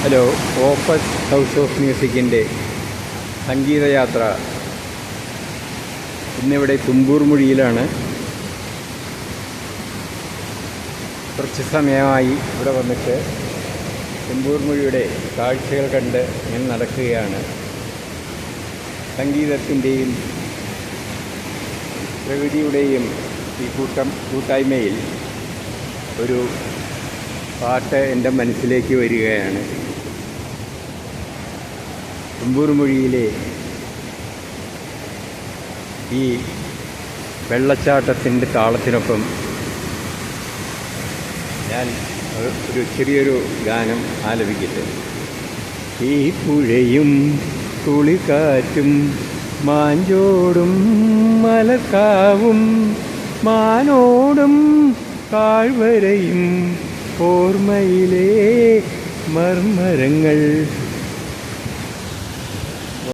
Hello, opus house of മ്യൂസിക്കിൻ്റെ സംഗീതയാത്ര ഇന്നിവിടെ തുമ്പൂർ മൊഴിയിലാണ്. കുറച്ച് സമയമായി ഇവിടെ വന്നിട്ട് തുമ്പൂർ മൊഴിയുടെ കാഴ്ചകൾ കണ്ട് ഞാൻ നടക്കുകയാണ്. സംഗീതത്തിൻ്റെയും പ്രകൃതിയുടെയും ഈ കൂട്ടായ്മയിൽ ഒരു പാട്ട് എൻ്റെ മനസ്സിലേക്ക് വരികയാണ്. തുമ്പൂർ മൊഴിയിലെ ഈ വെള്ളച്ചാട്ടത്തിൻ്റെ താളത്തിനൊപ്പം ഞാൻ ഒരു ചെറിയൊരു ഗാനം ആലപിക്കട്ടെ. ഈ പുഴയും തുളിക്കാറ്റും മാഞ്ചോടും മലക്കാവും മാനോടും താഴ്വരയും ഓർമ്മയിലെ മർമരങ്ങൾ